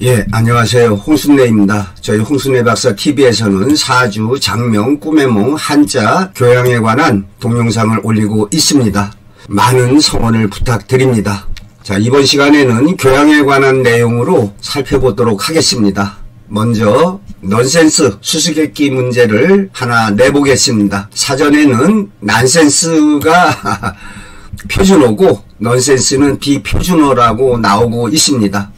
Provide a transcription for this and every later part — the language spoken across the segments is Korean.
예, 안녕하세요. 홍순례입니다. 저희 홍순례 박사 TV에서는 사주, 장명, 꿈의 몽, 한자, 교양에 관한 동영상을 올리고 있습니다. 많은 성원을 부탁드립니다. 자, 이번 시간에는 교양에 관한 내용으로 살펴보도록 하겠습니다. 먼저 넌센스 수수께끼 문제를 하나 내보겠습니다. 사전에는 난센스가 표준어고 넌센스는 비표준어라고 나오고 있습니다.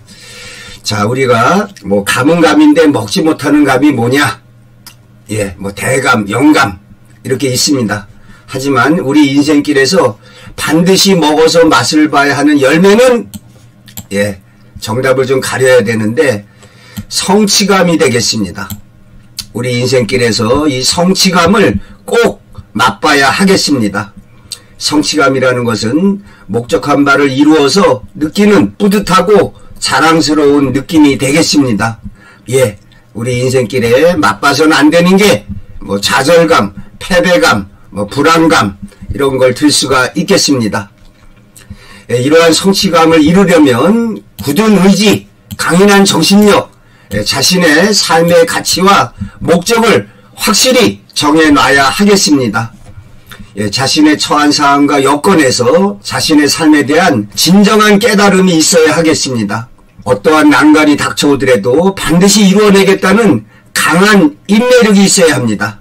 자, 우리가 감은 감인데 먹지 못하는 감이 뭐냐? 예, 대감, 영감 이렇게 있습니다. 하지만 우리 인생길에서 반드시 먹어서 맛을 봐야 하는 열매는 정답을 좀 가려야 되는데 성취감이 되겠습니다. 우리 인생길에서 이 성취감을 꼭 맛봐야 하겠습니다. 성취감이라는 것은 목적한 바를 이루어서 느끼는 뿌듯하고 자랑스러운 느낌이 되겠습니다. 예, 우리 인생길에 맛봐서는 안 되는 게 좌절감, 패배감, 불안감 이런 걸 들 수가 있겠습니다. 예, 이러한 성취감을 이루려면 굳은 의지, 강인한 정신력, 자신의 삶의 가치와 목적을 확실히 정해놔야 하겠습니다. 예, 자신의 처한 상황과 여건에서 자신의 삶에 대한 진정한 깨달음이 있어야 하겠습니다. 어떠한 난관이 닥쳐오더라도 반드시 이루어내겠다는 강한 인내력이 있어야 합니다.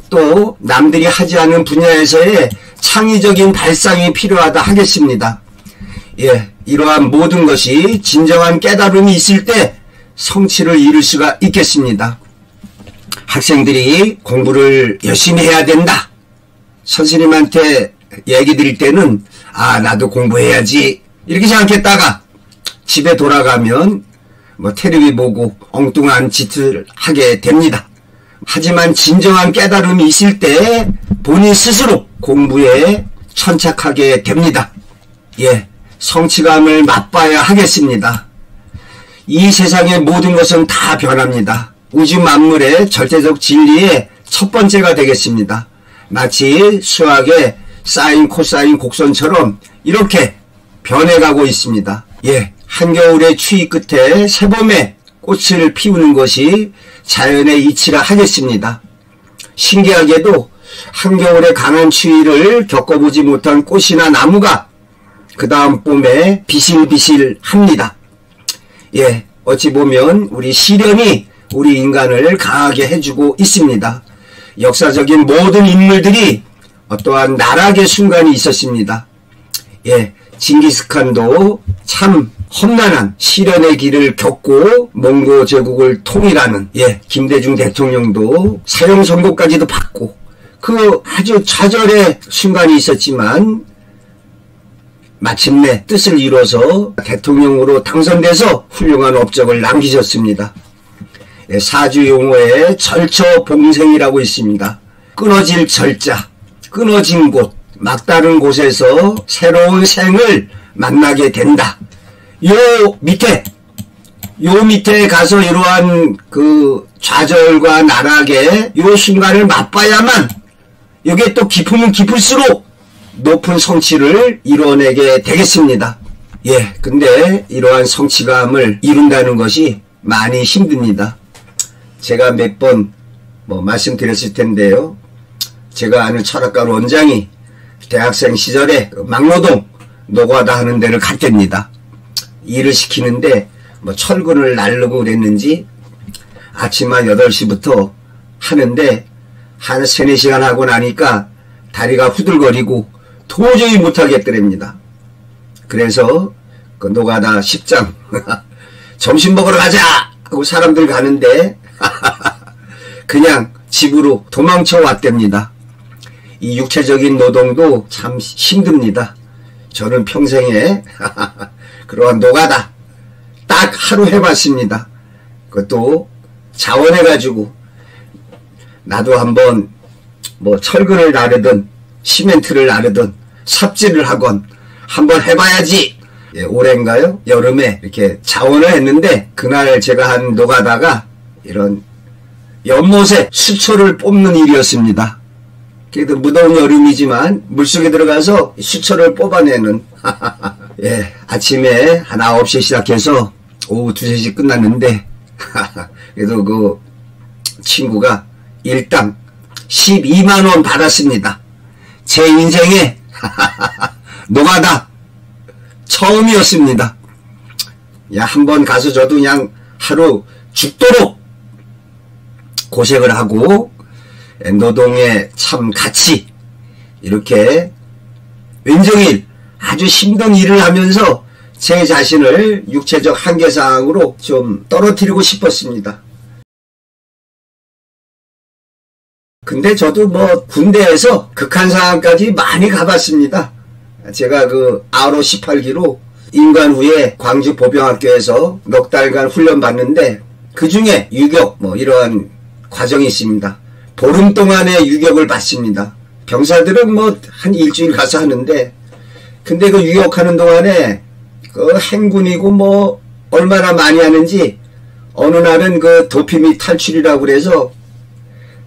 또 남들이 하지 않은 분야에서의 창의적인 발상이 필요하다 하겠습니다. 예, 이러한 모든 것이 진정한 깨달음이 있을 때 성취를 이룰 수가 있겠습니다. 학생들이 공부를 열심히 해야 된다. 선생님한테 얘기 드릴 때는 나도 공부해야지 이렇게 생각했다가 집에 돌아가면 텔레비 보고 엉뚱한 짓을 하게 됩니다. 하지만 진정한 깨달음이 있을 때 본인 스스로 공부에 천착하게 됩니다. 예, 성취감을 맛봐야 하겠습니다. 이 세상의 모든 것은 다 변합니다. 우주 만물의 절대적 진리의 첫 번째가 되겠습니다. 마치 수학의 사인, 코사인, 곡선처럼 이렇게 변해가고 있습니다. 예, 한겨울의 추위 끝에 새봄의 꽃을 피우는 것이 자연의 이치라 하겠습니다. 신기하게도 한겨울의 강한 추위를 겪어보지 못한 꽃이나 나무가 그 다음 봄에 비실비실합니다. 예, 어찌 보면 우리 시련이 우리 인간을 강하게 해주고 있습니다. 역사적인 모든 인물들이 어떠한 나락의 순간이 있었습니다. 예, 징기스칸도 참 험난한 시련의 길을 겪고 몽고 제국을 통일하는 김대중 대통령도 사형 선고까지도 받고 그 아주 좌절의 순간이 있었지만 마침내 뜻을 이뤄서 대통령으로 당선돼서 훌륭한 업적을 남기셨습니다. 사주 용어에 절처봉생이라고 있습니다. 끊어질 절자, 끊어진 곳, 막다른 곳에서 새로운 생을 만나게 된다. 요 밑에 가서 이러한 그 좌절과 나락의 요 순간을 맛봐야만 여기에 또 깊으면 깊을수록 높은 성취를 이뤄내게 되겠습니다. 예, 근데 이러한 성취감을 이룬다는 것이 많이 힘듭니다. 제가 몇 번 말씀드렸을 텐데요. 제가 아는 철학가 원장이 대학생 시절에 막노동 노가다 하는 데를 갔답니다. 일을 시키는데 철근을 나르고 그랬는지 아침 한 8시부터 하는데 한 3, 4시간 하고 나니까 다리가 후들거리고 도저히 못하겠더랍니다. 그래서 그 노가다 10장 점심 먹으러 가자 하고 사람들 가는데 그냥 집으로 도망쳐 왔답니다. 이 육체적인 노동도 참 힘듭니다. 저는 평생에 그러한 노가다 딱 하루 해봤습니다. 그것도 자원해가지고 나도 한번 철근을 나르든 시멘트를 나르든 삽질을 하건 한번 해봐야지. 예, 올해인가요? 여름에 이렇게 자원을 했는데 그날 제가 한 노가다가 이런 연못에 수초를 뽑는 일이었습니다. 그래도 무더운 여름이지만 물속에 들어가서 수초를 뽑아내는 예, 아침에 한 9시에 시작해서 오후 2, 3시 끝났는데 그래도 그 친구가 일당 12만원 받았습니다. 제 인생에 노가다 처음이었습니다. 야, 한번 가서 저도 그냥 하루 죽도록 고생을 하고 노동에 참 같이 이렇게 왼종일 아주 힘든 일을 하면서 제 자신을 육체적 한계사항으로 좀 떨어뜨리고 싶었습니다. 근데 저도 뭐 군대에서 극한상황까지 많이 가봤습니다. 제가 그 아로 18기로 임관 후에 광주 보병학교에서 넉 달간 훈련 받는데 그 중에 유격 뭐 이러한 과정이 있습니다. 보름 동안의 유격을 받습니다. 병사들은 뭐 한 일주일 가서 하는데 근데 그 유격하는 동안에 그 행군이고 뭐 얼마나 많이 하는지 어느 날은 그 도피 및 탈출이라고 그래서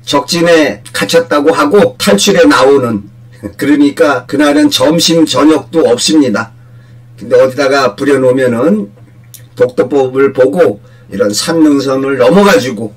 적진에 갇혔다고 하고 탈출에 나오는 그러니까 그날은 점심 저녁도 없습니다. 근데 어디다가 부려놓으면은 독도법을 보고 이런 산능선을 넘어가지고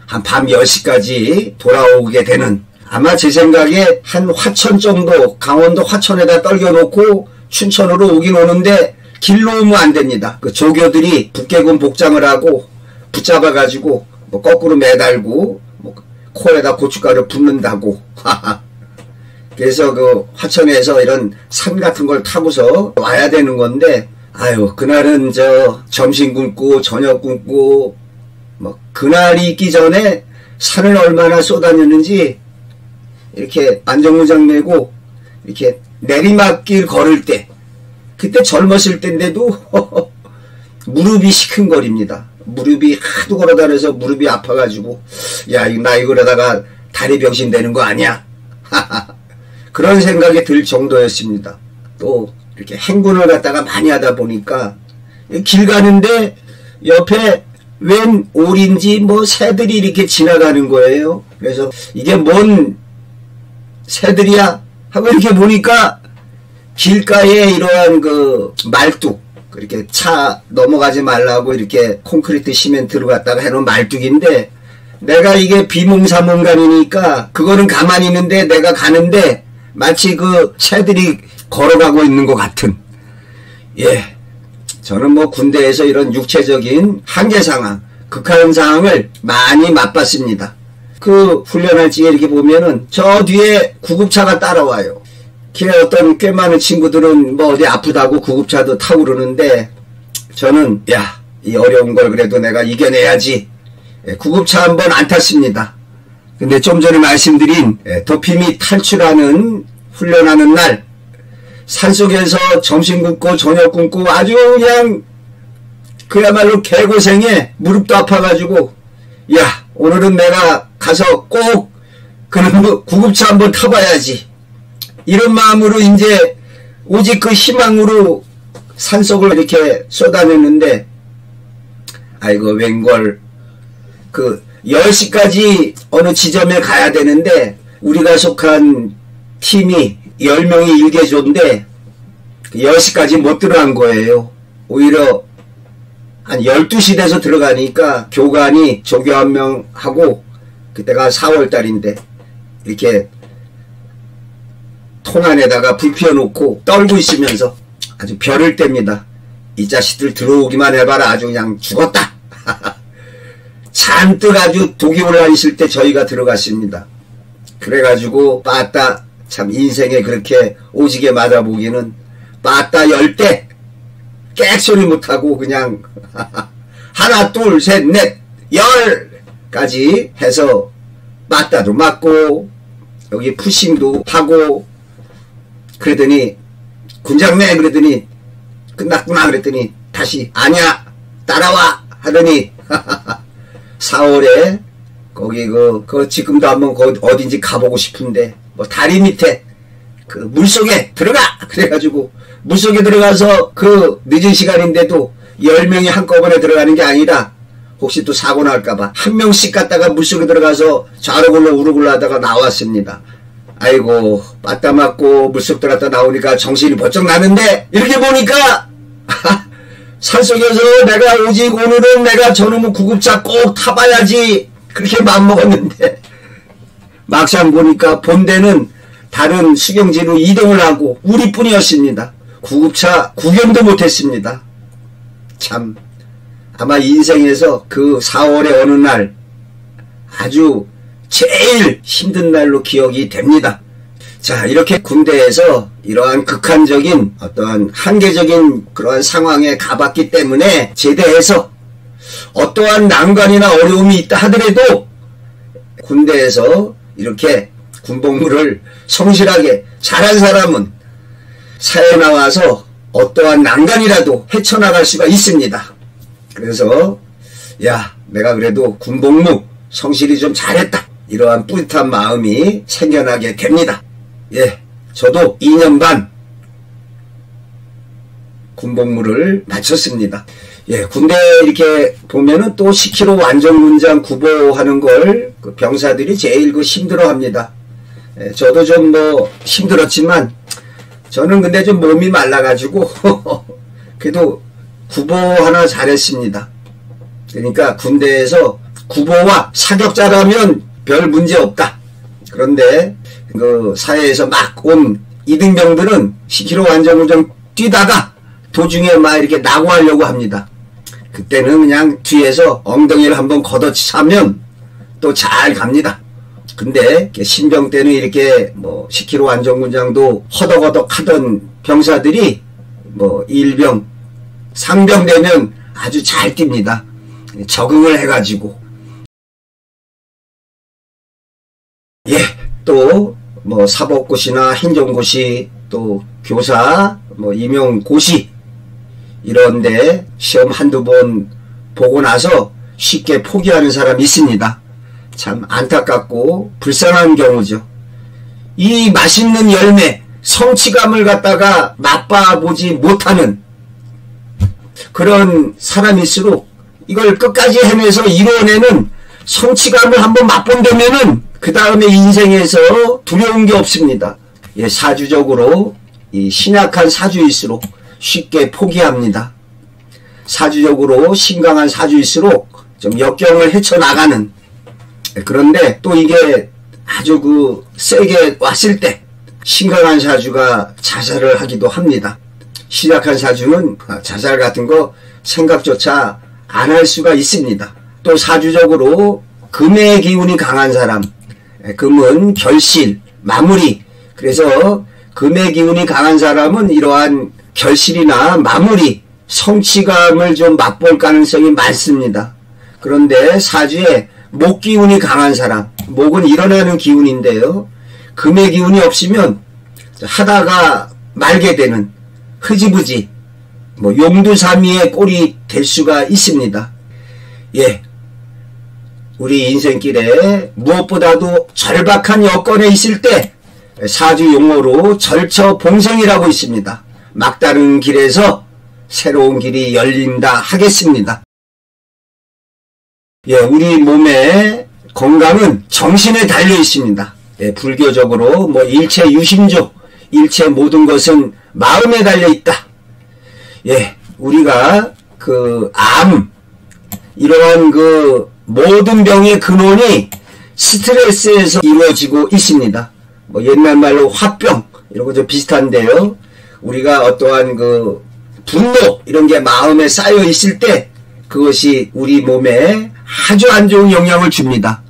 한 밤 10시까지 돌아오게 되는 아마 제 생각에 한 화천 정도 강원도 화천에다 떨겨놓고 춘천으로 오긴 오는데 길로 오면 안 됩니다. 그 조교들이 북계군 복장을 하고 붙잡아가지고 뭐 거꾸로 매달고 뭐 코에다 고춧가루 붓는다고 그래서 그 화천에서 이런 산 같은 걸 타고서 와야 되는 건데 아유 그날은 저 점심 굶고 저녁 굶고 뭐 그날이 있기 전에 산을 얼마나 쏟아냈는지 이렇게 안전무장 메고 이렇게 내리막길 걸을 때 그때 젊었을 때인데도 무릎이 시큰거립니다. 무릎이 하도 걸어다녀서 무릎이 아파가지고 야 나 이거 그러다가 다리 병신 되는 거 아니야? 그런 생각이 들 정도였습니다. 또 이렇게 행군을 갖다가 많이 하다 보니까 길 가는데 옆에 웬 오리인지 뭐 새들이 이렇게 지나가는 거예요. 그래서 이게 뭔 새들이야? 하고 이렇게 보니까 길가에 이러한 그 말뚝 이렇게 차 넘어가지 말라고 이렇게 콘크리트 시멘트로 갖다가 해놓은 말뚝인데 내가 이게 비몽사몽간이니까 그거는 가만히 있는데 내가 가는데 마치 그 새들이 걸어가고 있는 것 같은 예 저는 뭐 군대에서 이런 육체적인 한계 상황 극한 상황을 많이 맛봤습니다. 그 훈련할 적에 이렇게 보면은 저 뒤에 구급차가 따라와요. 길에 어떤 꽤 많은 친구들은 뭐 어디 아프다고 구급차도 타고 그러는데 저는 야 이 어려운 걸 그래도 내가 이겨내야지 구급차 한번 안 탔습니다. 근데 좀 전에 말씀드린 도피 및 탈출하는 훈련하는 날 산속에서 점심 굶고 저녁 굶고 아주 그냥 그야말로 개고생에 무릎도 아파가지고 야 오늘은 내가 가서 꼭 그런 구급차 한번 타봐야지 이런 마음으로 이제 오직 그 희망으로 산속을 이렇게 쏟아냈는데 아이고 웬걸 그 10시까지 어느 지점에 가야 되는데 우리가 속한 팀이 10명이 일개조인데 10시까지 못 들어간 거예요. 오히려 한 12시 돼서 들어가니까 교관이 조교 한 명 하고 그때가 4월달인데 이렇게 통 안에다가 불 피워놓고 떨고 있으면서 아주 별을 뗍니다. 이 자식들 들어오기만 해봐라 아주 그냥 죽었다. 잔뜩 아주 독이 올라 있을 때 저희가 들어갔습니다. 그래가지고 빠따 참 인생에 그렇게 오지게 맞아보기는 빠따 10대 객소리 못하고 그냥 하나 둘 셋 넷 10까지 해서 빠따도 맞고 여기 푸싱도 하고 그러더니 군장내 그러더니 끝났구나 그랬더니 다시 아니야 따라와 하더니 4월에 거기 그 지금도 한번 어딘지 가보고 싶은데 뭐 다리 밑에 그 물속에 들어가 그래가지고 물속에 들어가서 그 늦은 시간인데도 10명이 한꺼번에 들어가는 게 아니라 혹시 또 사고 날까봐 한 명씩 갔다가 물속에 들어가서 좌로 굴러 우로 굴러 하다가 나왔습니다. 아이고 빠따 맞고 물속 들어갔다 나오니까 정신이 번쩍 나는데 이렇게 보니까 산속에서 내가 오직 오늘은 내가 저놈의 구급차 꼭 타봐야지 그렇게 마음먹었는데 막상 보니까 본대는 다른 수경지로 이동을 하고 우리뿐이었습니다. 구급차 구경도 못했습니다. 참 아마 인생에서 그 4월의 어느 날 아주 제일 힘든 날로 기억이 됩니다. 자, 이렇게 군대에서 이러한 극한적인 어떠한 한계적인 그러한 상황에 가봤기 때문에 제대해서 어떠한 난관이나 어려움이 있다 하더라도 군대에서 이렇게 군복무를 성실하게 잘한 사람은 사회에 나와서 어떠한 난관이라도 헤쳐나갈 수가 있습니다. 그래서 야, 내가 그래도 군복무 성실히 좀 잘했다. 이러한 뿌듯한 마음이 생겨나게 됩니다. 예, 저도 2년 반 군복무를 마쳤습니다. 예, 군대 이렇게 보면은 또 10km 완전군장 구보하는 걸 그 병사들이 제일 그 힘들어 합니다. 예, 저도 좀 뭐 힘들었지만 저는 근데 좀 몸이 말라가지고 그래도 구보 하나 잘했습니다. 그러니까 군대에서 구보와 사격자라면 별 문제 없다. 그런데 그 사회에서 막 온 이등병들은 10km 완전군장 뛰다가 도중에 막 이렇게 낙오하려고 합니다. 그때는 그냥 뒤에서 엉덩이를 한번 걷어차면 또 잘 갑니다. 근데 신병 때는 이렇게 뭐 10km 완전군장도 허덕허덕 하던 병사들이 뭐 1병, 3병 되면 아주 잘 뜁니다. 적응을 해가지고. 예, 또 뭐 사법고시나 행정고시 또 교사 뭐 임용고시 이런데 시험 한두 번 보고 나서 쉽게 포기하는 사람이 있습니다. 참 안타깝고 불쌍한 경우죠. 이 맛있는 열매 성취감을 갖다가 맛봐보지 못하는 그런 사람일수록 이걸 끝까지 해내서 이뤄내는 성취감을 한번 맛본다면은 그 다음에 인생에서 두려운 게 없습니다. 예, 사주적으로 이 신약한 사주일수록 쉽게 포기합니다. 사주적으로 신강한 사주일수록 좀 역경을 헤쳐나가는. 그런데 또 이게 아주 그 세게 왔을 때 신강한 사주가 자살을 하기도 합니다. 신약한 사주는 자살 같은 거 생각조차 안 할 수가 있습니다. 또 사주적으로 금의 기운이 강한 사람, 금은 결실, 마무리. 그래서 금의 기운이 강한 사람은 이러한 결실이나 마무리, 성취감을 좀 맛볼 가능성이 많습니다. 그런데 사주에 목 기운이 강한 사람, 목은 일어나는 기운인데요. 금의 기운이 없으면 하다가 말게 되는 흐지부지, 뭐 용두사미의 꼴이 될 수가 있습니다. 예, 우리 인생길에 무엇보다도 절박한 여건에 있을 때 사주 용어로 절처봉생이라고 있습니다. 막다른 길에서 새로운 길이 열린다 하겠습니다. 예, 우리 몸의 건강은 정신에 달려 있습니다. 예, 불교적으로 뭐 일체 유심조, 일체 모든 것은 마음에 달려 있다. 예, 우리가 그 암, 이러한 그 모든 병의 근원이 스트레스에서 이루어지고 있습니다. 뭐 옛날 말로 화병 이런 거 좀 비슷한데요. 우리가 어떠한 그 분노 이런 게 마음에 쌓여 있을 때 그것이 우리 몸에 아주 안 좋은 영향을 줍니다.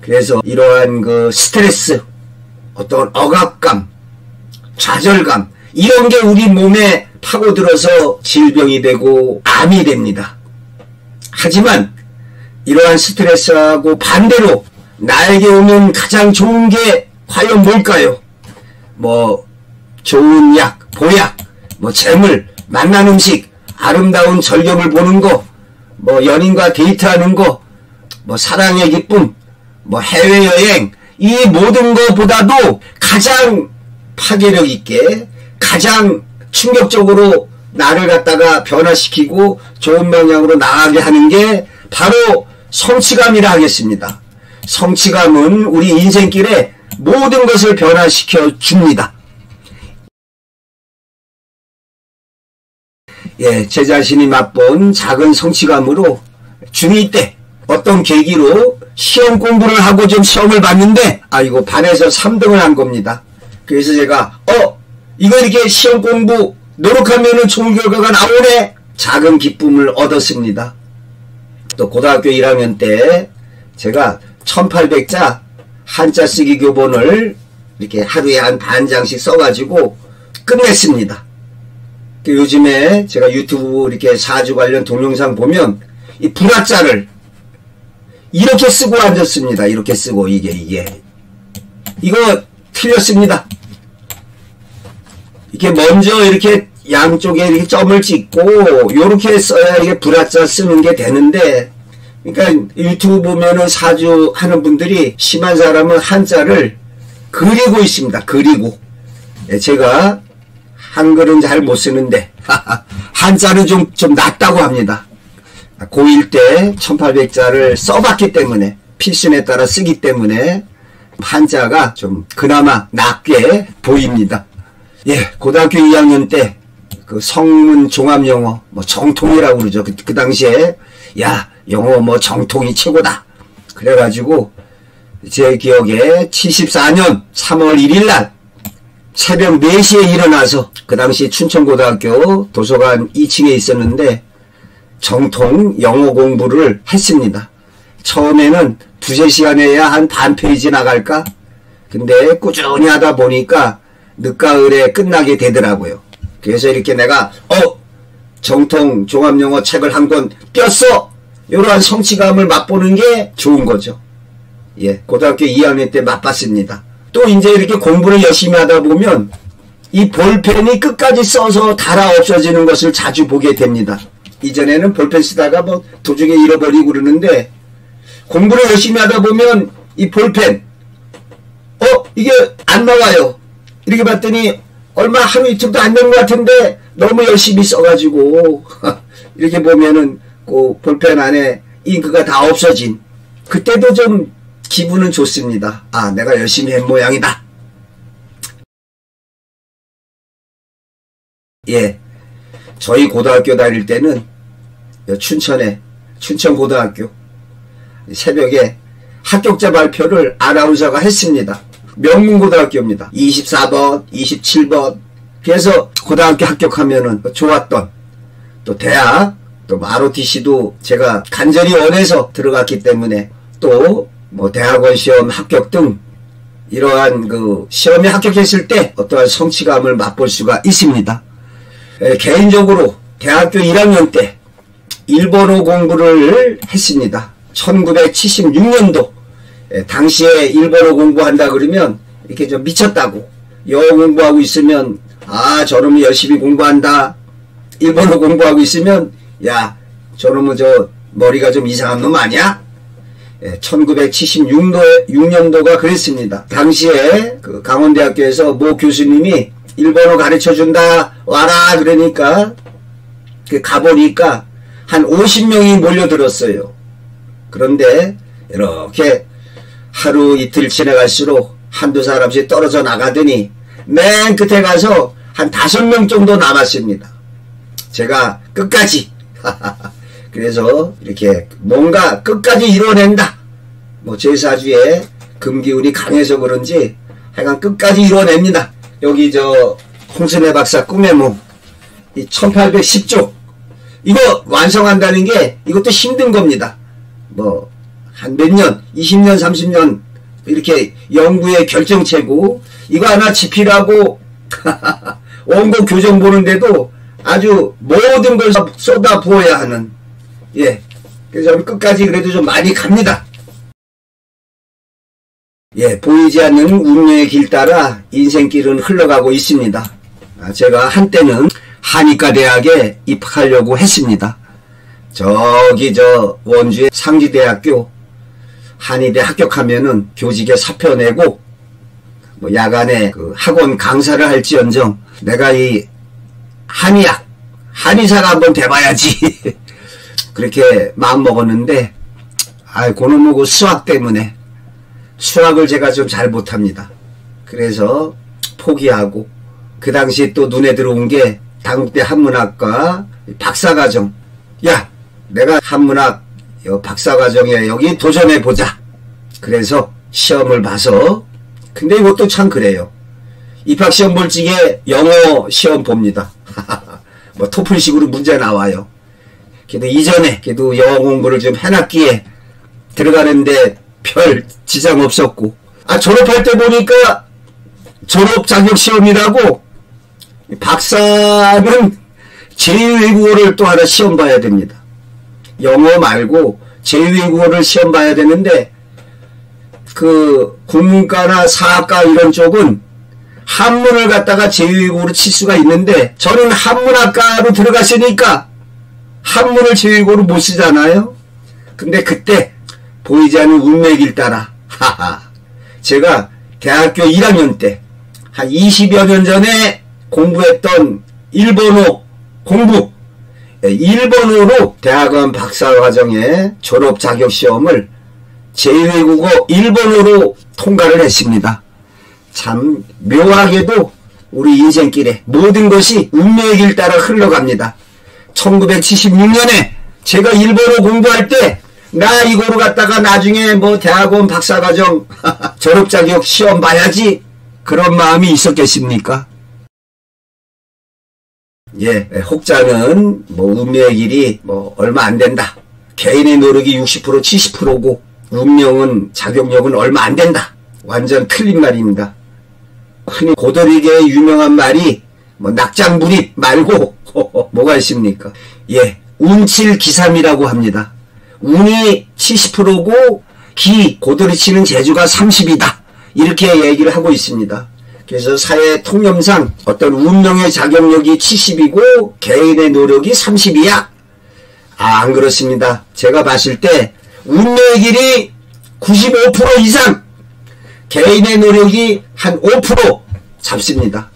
그래서 이러한 그 스트레스, 어떤 억압감, 좌절감 이런 게 우리 몸에 파고들어서 질병이 되고 암이 됩니다. 하지만 이러한 스트레스하고 반대로 나에게 오면 가장 좋은 게 과연 뭘까요? 뭐 좋은 약, 보약, 뭐 재물, 맛난 음식, 아름다운 절경을 보는 거, 뭐 연인과 데이트하는 거, 뭐 사랑의 기쁨, 뭐 해외여행, 이 모든 것보다도 가장 파괴력 있게 가장 충격적으로 나를 갖다가 변화시키고 좋은 방향으로 나아가게 하는 게 바로 성취감이라 하겠습니다. 성취감은 우리 인생길에 모든 것을 변화시켜 줍니다. 예, 제 자신이 맛본 작은 성취감으로 중2 때 어떤 계기로 시험 공부를 하고 좀 시험을 봤는데 이거 반에서 3등을 한 겁니다. 그래서 제가 이거 이렇게 시험 공부 노력하면은 좋은 결과가 나오네. 작은 기쁨을 얻었습니다. 또 고등학교 1학년 때 제가 1800자 한자 쓰기 교본을 이렇게 하루에 한 반 장씩 써가지고 끝냈습니다. 요즘에 제가 유튜브 이렇게 사주 관련 동영상 보면 이 불화자를 이렇게 쓰고 앉았습니다. 이렇게 쓰고 이거 틀렸습니다. 이렇게 먼저 이렇게 양쪽에 이렇게 점을 찍고 요렇게 써야 이게 불화자 쓰는 게 되는데, 그러니까 유튜브 보면은 사주 하는 분들이 심한 사람은 한자를 그리고 있습니다. 그리고 제가 한글은 잘 못 쓰는데 한자는 좀 낫다고 합니다. 고1 때 1800자를 써봤기 때문에 필순에 따라 쓰기 때문에 한자가 좀 그나마 낫게 보입니다. 예, 고등학교 2학년 때 그 성문 종합영어 정통이라고 그러죠. 그 당시에 야 영어 정통이 최고다. 그래가지고 제 기억에 74년 3월 1일날 새벽 4시에 일어나서 그 당시 춘천고등학교 도서관 2층에 있었는데 정통 영어 공부를 했습니다. 처음에는 두세 시간에야 한 반 페이지 나갈까? 근데 꾸준히 하다 보니까 늦가을에 끝나게 되더라고요. 그래서 이렇게 내가 정통 종합영어 책을 한 권 꼈어! 이러한 성취감을 맛보는 게 좋은 거죠. 예, 고등학교 2학년 때 맛봤습니다. 또 이제 이렇게 공부를 열심히 하다 보면 이 볼펜이 끝까지 써서 닳아 없어지는 것을 자주 보게 됩니다. 이전에는 볼펜 쓰다가 도중에 잃어버리고 그러는데 공부를 열심히 하다 보면 이 볼펜 이게 안 나와요. 이렇게 봤더니 얼마 하루 이틀도 안 된 것 같은데 너무 열심히 써가지고 이렇게 보면은 그 볼펜 안에 잉크가 다 없어진 그때도 좀 기분은 좋습니다. 내가 열심히 한 모양이다. 예, 저희 고등학교 다닐 때는 춘천에 춘천고등학교 새벽에 합격자 발표를 아나운서가 했습니다. 명문고등학교입니다. 24번, 27번. 그래서 고등학교 합격하면은 좋았던 또 대학, 또 ROTC도 제가 간절히 원해서 들어갔기 때문에 또 대학원 시험 합격 등 이러한 그 시험에 합격했을 때 어떠한 성취감을 맛볼 수가 있습니다. 개인적으로 대학교 1학년 때 일본어 공부를 했습니다. 1976년도 당시에 일본어 공부한다 그러면 이렇게 좀 미쳤다고, 영어 공부하고 있으면 저놈이 열심히 공부한다, 일본어 공부하고 있으면 야 저놈은 머리가 좀 이상한 놈 아니야? 1976년도가 그랬습니다. 당시에 그 강원대학교에서 모 교수님이 일본어 가르쳐준다 와라 그러니까 가보니까 한 50명이 몰려들었어요. 그런데 이렇게 하루 이틀 지나갈수록 한두 사람씩 떨어져 나가더니 맨 끝에 가서 한 5명 정도 남았습니다. 제가 끝까지 그래서 이렇게 뭔가 끝까지 이뤄낸다. 제4주에 금기운이 강해서 그런지 하여간 끝까지 이뤄냅니다. 여기 홍순애 박사 꿈의 몸 이 1810쪽 이거 완성한다는 게 이것도 힘든 겁니다. 한 몇 년, 20년, 30년 이렇게 연구의 결정체고 이거 하나 집필하고 원고 교정 보는데도 아주 모든 걸 쏟아 부어야 하는, 예, 그래서 끝까지 그래도 좀 많이 갑니다. 예, 보이지 않는 운명의 길 따라 인생길은 흘러가고 있습니다. 제가 한때는 한의과 대학에 입학하려고 했습니다. 원주의 상지대학교 한의대 합격하면은 교직에 사표 내고 야간에 그 학원 강사를 할지언정 내가 이 한의학, 한의사가 한번 돼봐야지. 그렇게 마음먹었는데 그놈의 수학 때문에 수학을 제가 좀 잘 못합니다. 그래서 포기하고 그 당시에 또 눈에 들어온 게 당국대 한문학과 박사과정. 야, 내가 한문학 박사과정에 여기 도전해보자. 그래서 시험을 봐서, 근데 이것도 참 그래요. 입학시험 볼 적에 영어 시험 봅니다. 뭐 토플식으로 문제 나와요. 그래도 이전에 그래도 영어 공부를 좀 해놨기에 들어가는데 별 지장 없었고, 졸업할 때 보니까 졸업 자격 시험이라고 박사는 제2외국어를 또 하나 시험 봐야 됩니다. 영어 말고 제2외국어를 시험 봐야 되는데, 그 국문과나 사학과 이런 쪽은 한문을 갖다가 제2외국어로 칠 수가 있는데, 저는 한문학과로 들어갔으니까 한문을 제2외국어로 못 쓰잖아요. 근데 그때 보이지 않는 운명의 길 따라 제가 대학교 1학년 때 한 20여 년 전에 공부했던 일본어 공부, 일본어로 대학원 박사과정의 졸업 자격 시험을 제2외국어 일본어로 통과를 했습니다. 참 묘하게도 우리 인생길에 모든 것이 운명의 길 따라 흘러갑니다. 1976년에 제가 일본어 공부할 때 나 이거로 갔다가 나중에 뭐 대학원 박사과정 졸업 자격 시험 봐야지, 그런 마음이 있었겠습니까? 예, 혹자는 뭐 운명의 길이 뭐 얼마 안 된다. 개인의 노력이 60% 70%고 운명은 자격력은 얼마 안 된다. 완전 틀린 말입니다. 흔히 고돌이계의 유명한 말이 뭐 낙장불입 말고 뭐가 있습니까? 예, 운칠기삼이라고 합니다. 운이 70%고 고돌이 치는 재주가 30이다. 이렇게 얘기를 하고 있습니다. 그래서 사회 통념상 어떤 운명의 자격력이 70이고 개인의 노력이 30이야. 안 그렇습니다. 제가 봤을 때 운명의 길이 95% 이상, 개인의 노력이 한 5% 잡습니다.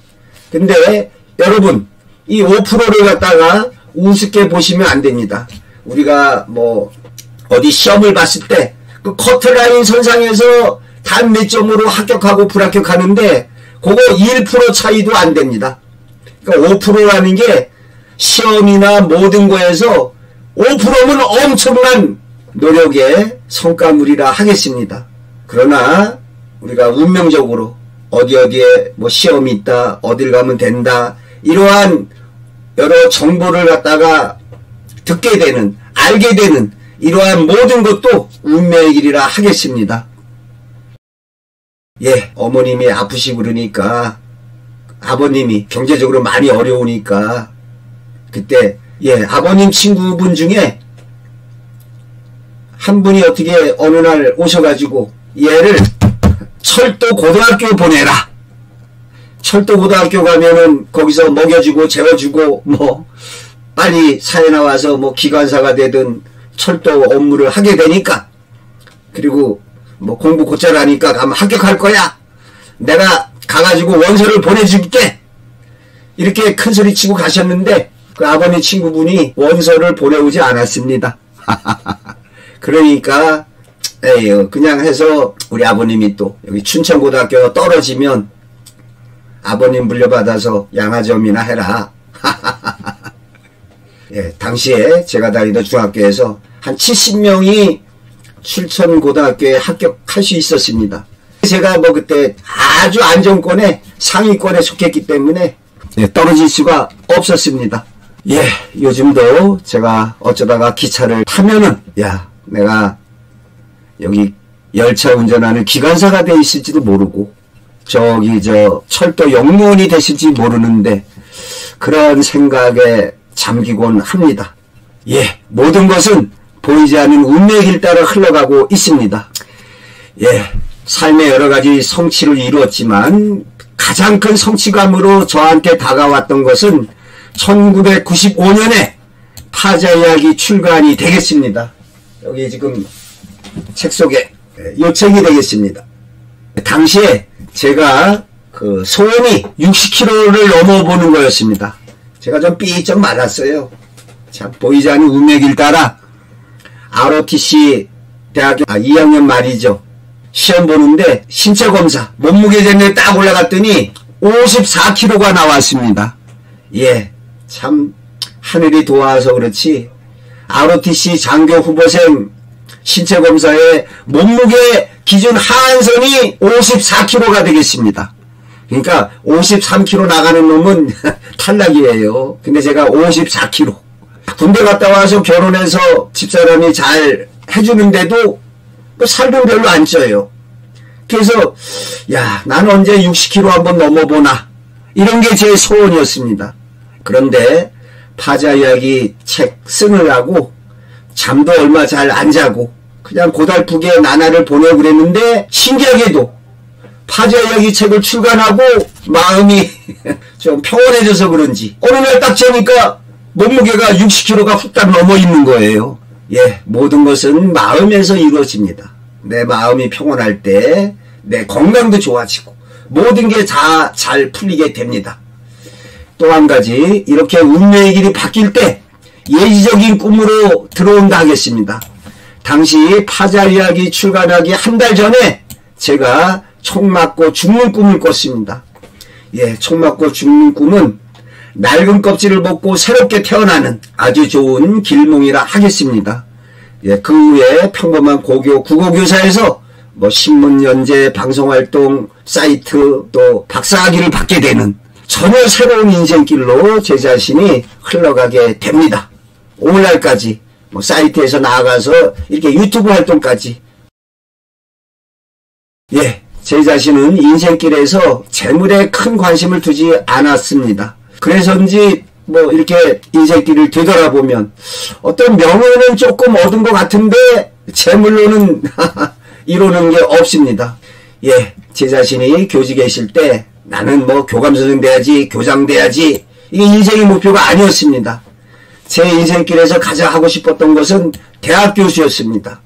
근데 여러분, 이 5%를 갖다가 우습게 보시면 안 됩니다. 우리가 뭐 어디 시험을 봤을 때 그 커트라인 선상에서 단 몇 점으로 합격하고 불합격하는데 그거 1% 차이도 안 됩니다. 그러니까 5%라는 게 시험이나 모든 거에서 5%면 엄청난 노력의 성과물이라 하겠습니다. 그러나 우리가 운명적으로 어디에 뭐 시험이 있다, 어딜 가면 된다, 이러한 여러 정보를 갖다가 듣게 되는, 알게 되는 이러한 모든 것도 운명의 길이라 하겠습니다. 예, 어머님이 아프시고 그러니까, 아버님이 경제적으로 많이 어려우니까 그때 아버님 친구분 중에 한 분이 어떻게 어느 날 오셔가지고 얘를 철도 고등학교 보내라. 철도 고등학교 가면은 거기서 먹여주고 재워주고 뭐 빨리 사회 나와서 뭐 기관사가 되든 철도 업무를 하게 되니까, 그리고 뭐 공부 곧잘 하니까 가면 합격할 거야. 내가 가가지고 원서를 보내줄게. 이렇게 큰 소리 치고 가셨는데 그 아버님 친구분이 원서를 보내오지 않았습니다. 그러니까 그냥 해서 우리 아버님이 또 여기 춘천고등학교 떨어지면 아버님 물려받아서 양화점이나 해라. 예, 당시에 제가 다니던 중학교에서 한 70명이 춘천고등학교에 합격할 수 있었습니다. 제가 뭐 그때 아주 안정권에 상위권에 속했기 때문에 떨어질 수가 없었습니다. 예, 요즘도 제가 어쩌다가 기차를 타면은 내가 여기 열차 운전하는 기관사가 돼 있을지도 모르고 저기 철도 영무원이 되실지 모르는데 그런 생각에 잠기곤 합니다. 예, 모든 것은 보이지 않는 운명의 길 따라 흘러가고 있습니다. 예, 삶의 여러 가지 성취를 이루었지만 가장 큰 성취감으로 저한테 다가왔던 것은 1995년에 타자 이야기 출간이 되겠습니다. 여기 지금 책 속에 이 책이 되겠습니다. 당시에 제가 그 소음이 60kg를 넘어보는 거였습니다. 제가 좀 삐쩍 말랐어요. 참 보이지 않는 운명의 길 따라 ROTC 대학교 2학년 말이죠. 시험 보는데 신체검사 몸무게 재는데 딱 올라갔더니 54kg가 나왔습니다. 예, 참 하늘이 도와서 그렇지 ROTC 장교 후보생 신체검사의 몸무게 기준 하한선이 54kg가 되겠습니다. 그러니까 53kg 나가는 놈은 탈락이에요. 근데 제가 54kg. 군대 갔다 와서 결혼해서 집사람이 잘 해주는데도 뭐 살도 별로 안 쪄요. 그래서 야, 난 언제 60kg 한번 넘어보나, 이런 게 제 소원이었습니다. 그런데 파자 이야기 책 쓰느라고 잠도 얼마 잘 안 자고 그냥 고달프게 나날을 보내고 그랬는데, 신기하게도 파자 이야기 책을 출간하고 마음이 좀 평온해져서 그런지 어느 날 딱 재니까 몸무게가 60kg가 훅딱 넘어 있는 거예요. 예, 모든 것은 마음에서 이루어집니다. 내 마음이 평온할 때 내 건강도 좋아지고 모든 게 다 잘 풀리게 됩니다. 또 한 가지, 이렇게 운명의 길이 바뀔 때 예지적인 꿈으로 들어온다 하겠습니다. 당시 파자 이야기 출간하기 한 달 전에 제가 총 맞고 죽는 꿈을 꿨습니다. 예, 총 맞고 죽는 꿈은 낡은 껍질을 벗고 새롭게 태어나는 아주 좋은 길몽이라 하겠습니다. 예, 그 후에 평범한 고교 국어교사에서 뭐 신문 연재, 방송활동, 사이트, 또 박사학위를 받게 되는 전혀 새로운 인생길로 제 자신이 흘러가게 됩니다. 오늘날까지 뭐 사이트에서 나아가서 이렇게 유튜브 활동까지. 예, 제 자신은 인생길에서 재물에 큰 관심을 두지 않았습니다. 그래서인지 뭐 이렇게 인생길을 되돌아보면 어떤 명예는 조금 얻은 것 같은데 재물로는 이루는 게 없습니다. 예, 제 자신이 교직에 있을 때 나는 뭐 교감선생 돼야지, 교장 돼야지, 이게 인생의 목표가 아니었습니다. 제 인생길에서 가장 하고 싶었던 것은 대학 교수였습니다.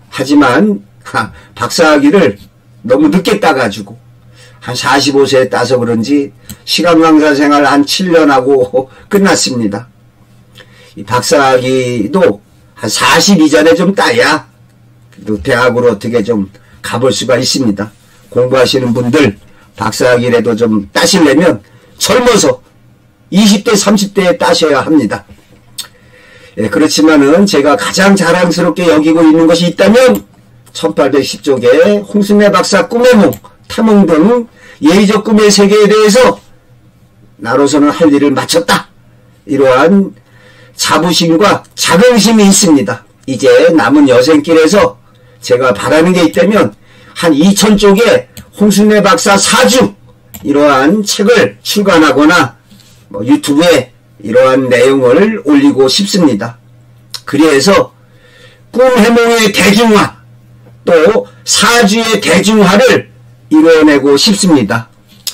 하지만 박사학위를 너무 늦게 따가지고 한 45세에 따서 그런지 시간 강사 생활 한 7년 하고 끝났습니다. 이 박사학위도 한 40 이전에 좀 따야 또 대학으로 어떻게 좀 가볼 수가 있습니다. 공부하시는 분들 박사학위라도 좀 따시려면 젊어서 20대 30대에 따셔야 합니다. 예, 그렇지만은 제가 가장 자랑스럽게 여기고 있는 것이 있다면 1810쪽에 홍순례 박사 꿈의 몽, 탐흥 등 예의적 꿈의 세계에 대해서 나로서는 할 일을 마쳤다, 이러한 자부심과 자긍심이 있습니다. 이제 남은 여생길에서 제가 바라는 게 있다면 한 2000쪽에 홍순례 박사 사주, 이러한 책을 출간하거나 뭐 유튜브에 이러한 내용을 올리고 싶습니다. 그래서 꿈해몽의 대중화, 또 사주의 대중화를 이뤄내고 싶습니다.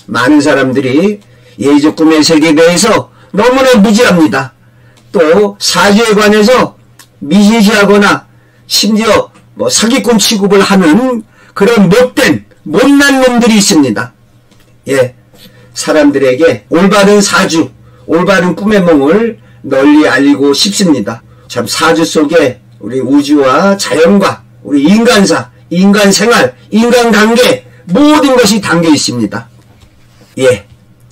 많은 사람들이 예의적 꿈의 세계에 대해서 너무나 무지합니다. 또 사주에 관해서 미시시하거나 심지어 뭐 사기꾼 취급을 하는 그런 못난 놈들이 있습니다. 예, 사람들에게 올바른 사주, 올바른 꿈의 몽을 널리 알리고 싶습니다. 참 사주 속에 우리 우주와 자연과 우리 인간사, 인간생활, 인간관계 모든 것이 담겨 있습니다. 예,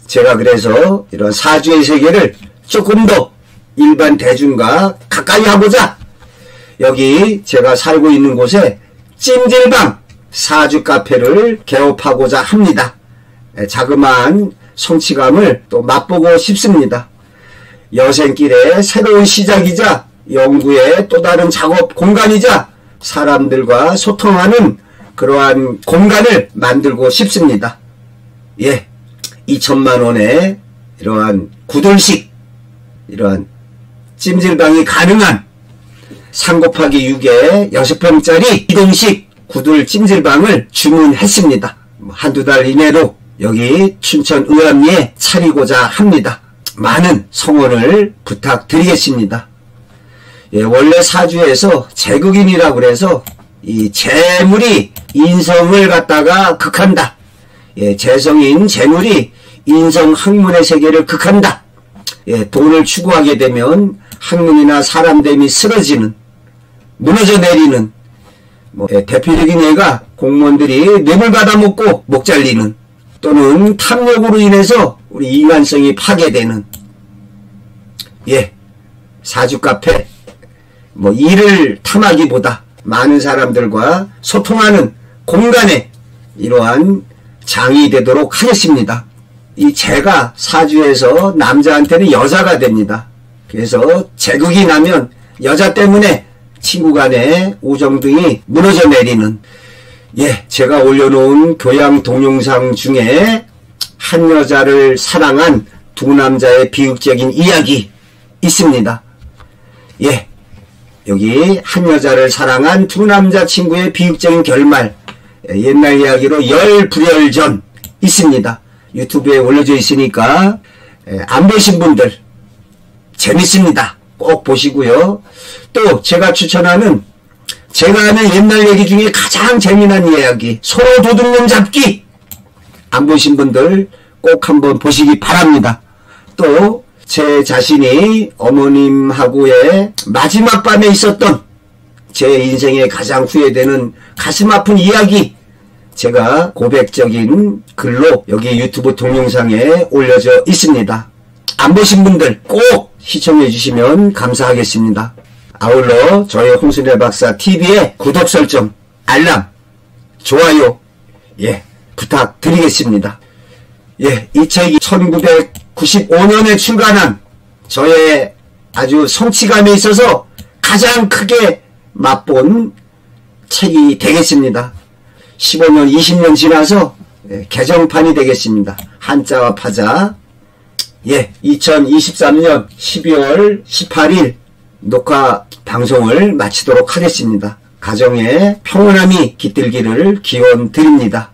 제가 그래서 이런 사주의 세계를 조금 더 일반 대중과 가까이 하고자 여기 제가 살고 있는 곳에 찜질방 사주 카페를 개업하고자 합니다. 자그마한 성취감을 또 맛보고 싶습니다. 여생길의 새로운 시작이자 연구의 또 다른 작업 공간이자 사람들과 소통하는 그러한 공간을 만들고 싶습니다. 예, 2천만 원의 이러한 구돌식, 이러한 찜질방이 가능한 3+6의 6평짜리 이동식 구들 찜질방을 주문했습니다. 한두 달 이내로 여기 춘천 의암리에 차리고자 합니다. 많은 성원을 부탁드리겠습니다. 예, 원래 사주에서 재극인이라고 그래서 이 재물이 인성을 갖다가 극한다. 예, 재성인 재물이 인성 학문의 세계를 극한다. 예, 돈을 추구하게 되면 학문이나 사람됨이 쓰러지는, 무너져 내리는, 예, 대표적인 예가 공무원들이 뇌물 받아먹고 목 잘리는, 또는 탐욕으로 인해서 우리 인간성이 파괴되는, 예, 사주 카페, 뭐 일을 탐하기보다 많은 사람들과 소통하는 공간에 이러한 장이 되도록 하겠습니다. 이 제가 사주에서 남자한테는 여자가 됩니다. 그래서 제극이 나면 여자 때문에 친구 간의 우정 등이 무너져 내리는, 제가 올려놓은 교양 동영상 중에 한 여자를 사랑한 두 남자의 비극적인 이야기 있습니다. 여기 한 여자를 사랑한 두 남자친구의 비극적인 결말, 옛날 이야기로 열불열전 있습니다. 유튜브에 올려져 있으니까 안 보신 분들 재밌습니다. 꼭 보시고요. 또 제가 추천하는, 제가 아는 옛날 얘기 중에 가장 재미난 이야기, 서로 도둑놈 잡기, 안 보신 분들 꼭 한번 보시기 바랍니다. 또 제 자신이 어머님하고의 마지막 밤에 있었던 제 인생에 가장 후회되는 가슴 아픈 이야기, 제가 고백적인 글로 여기 유튜브 동영상에 올려져 있습니다. 안 보신 분들 꼭 시청해 주시면 감사하겠습니다. 아울러 저의 홍순일 박사 TV의 구독 설정, 알람, 좋아요 부탁드리겠습니다. 이 책이 1995년에 출간한 저의 아주 성취감에 있어서 가장 크게 맛본 책이 되겠습니다. 15년, 20년 지나서 개정판이 되겠습니다. 한자와 파자. 2023년 12월 18일 녹화 방송을 마치도록 하겠습니다. 가정에 평온함이 깃들기를 기원 드립니다.